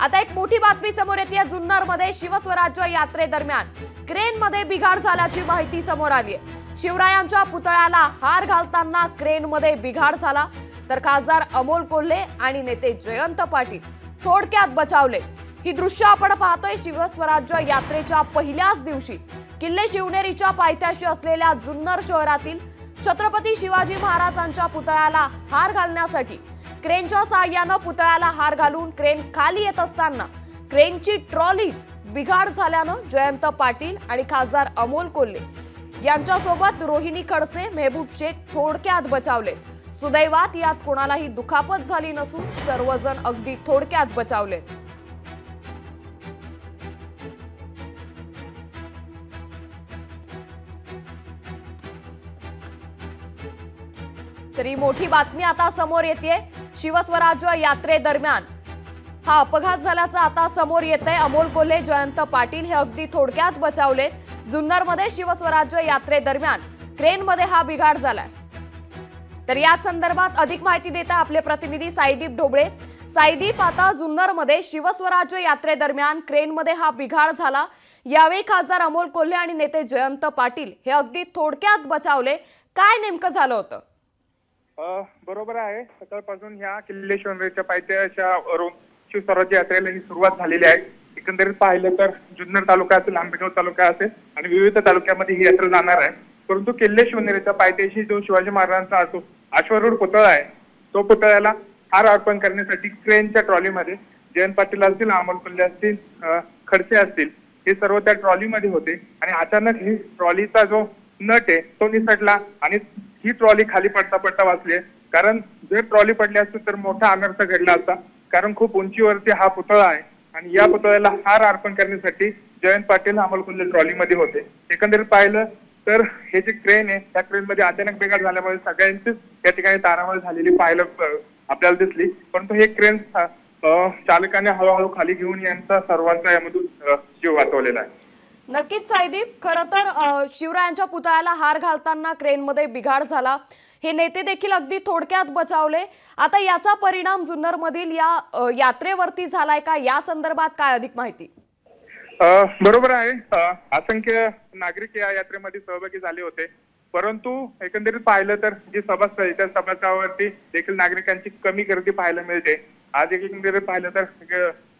आता एक मोठी बातमी समोर येते। जुन्नरमध्ये शिवस्वराज्य यात्रेदरम्यान क्रेनमध्ये बिघाड झाल्याची माहिती समोर आली आहे। शिवरायांच्या पुतळ्याला हार घालताना क्रेनमध्ये बिघाड झाला, तर खासदार अमोल कोल्हे आणि नेते जयंत पाटील थोडक्यात बचावले। ही दृश्य आपण पाहतोय शिवस्वराज्य यात्रेच्या पहिल्याच दिवशी किल्ले शिवनेरीच्या पायथ्याशी असलेल्या जुन्नर शहरातील छत्रपती शिवाजी महाराजांच्या पुतळ्याला हार घालण्यासाठी क्रेनच्या सहाय्याने पुतळ्याला हार घालून क्रेन खाली येत असताना क्रेनची ट्रॉलीच बिघाड झाल्यानं जयंत पाटील आणि खासदार अमोल कोल्हे यांच्यासोबत रोहिणी खडसे, मेहबूब शेख थोडक्यात बचावले। सुदैवात यात कोणालाही दुखापत झाली नसून सर्वजण अगदी थोडक्यात बचावले। तरी मोठी बातमी आता समोर येते। शिवस्वराज्य यात्रेदरम्यान हा अपघात झाल्याचा आता समोर येतंय। अमोल कोल्हे, जयंत पाटील हे अगदी थोडक्यात बचावले। जुन्नरमध्ये शिवस्वराज्य यात्रेदरम्यान क्रेनमध्ये हा बिघाड झालाय। तर या संदर्भात अधिक माहिती देता आपले प्रतिनिधी साईदीप ढोबळे। साईदीप, आता जुन्नरमध्ये शिवस्वराज्य यात्रेदरम्यान क्रेनमध्ये हा बिघाड झाला, यावेळी खासदार अमोल कोल्हे आणि नेते जयंत पाटील हे अगदी थोडक्यात बचावले। काय नेमकं झालं होतं? बरोबर आहे। सकाळपासून ह्या किल्ले शिवनेरीच्या पायथ्यावरून शिवस्वराज्य यात्रेला सुरुवात झालेली आहे। एकंदरीत पाहिलं तर जुन्नर तालुका असेल, आंबेगाव तालुका असेल आणि विविध तालुक्यामध्ये ही यात्रा जाणार आहे। परंतु किल्ले शिवनेरीच्या पायथ्याशी जो शिवाजी महाराजांचा अश्वारूढ पुतळा आहे, तो पुतळ्याला हार अर्पण करण्यासाठी क्रेनच्या ट्रॉलीमध्ये जयंत पाटील असतील, अमोल कोल्हे असतील, खडसे असतील, हे सर्व त्या ट्रॉलीमध्ये होते आणि अचानक ही ट्रॉलीचा जो नट आहे तो निसटला आणि ही ट्रॉली खाली पडता पडता वाचली। कारण जर ट्रॉली पडली असती तर मोठा अनर्थ घडला असता, कारण खूप उंचीवरती हा पुतळा आहे आणि या पुतळ्याला हार अर्पण करण्यासाठी जयंत पाटील, अमोल कोल्हे ट्रॉलीमध्ये होते। एकंदरीत पाहिलं तर हे जे क्रेन आहे त्या क्रेनमध्ये अचानक बिघाड झाल्यामुळे सगळ्यांचीच या ठिकाणी तारांबळ झालेली पाहायला आपल्याला दिसली। परंतु हे क्रेन चालकाने हळूहळू खाली घेऊन यांचा सर्वांचा यामधून जीव वाचवलेला आहे। नक्कीच साईदीप, खरं तर शिवरायांच्या पुतळ्याला हार घालताना क्रेनमध्ये बिघाड झाला, हे नेते देखील अगदी थोडक्यात बचावले। आता याचा परिणाम जुन्नरमधील या यात्रेवरती झालाय का? या संदर्भात काय अधिक माहिती? बरोबर आहे। असंख्य नागरिक या यात्रेमध्ये सहभागी झाले होते, परंतु एकंदरीत पाहिलं तर जी सभास्थळ आहे त्या सभास्थळावरती देखील नागरिकांची कमी गर्दी पाहायला मिळते। आज एकंदरीत पाहिलं तर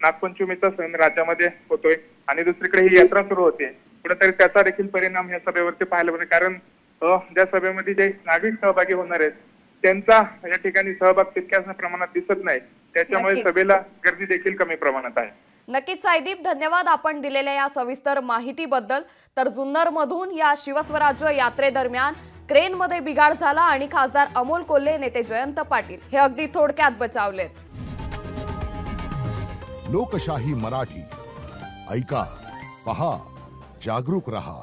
नागपंचमीचा सण राज्यामध्ये होतोय आणि दुसरीकडे ही यात्रा सुरू होते। कुठेतरी त्याचा देखील परिणाम या सभेवरती पाहायला मिळेल, कारण ज्या सभेमध्ये जे नागरिक सहभागी होणार आहेत त्यांचा या ठिकाणी सहभाग तितक्याच प्रमाणात दिसत नाही, त्याच्यामुळे सभेला गर्दी देखील कमी प्रमाणात आहे। नक्कीच साईदीप, धन्यवाद आपण दिलेल्या या सविस्तर माहितीबद्दल। तर जुन्नरमधून या शिवस्वराज्य यात्रेदरम्यान क्रेनमध्ये बिघाड झाला आणि खासदार अमोल कोल्हे, नेते जयंत पाटील हे अगदी थोडक्यात बचावलेत। लोकशाही मराठी ऐका, पहा, जागरूक रहा।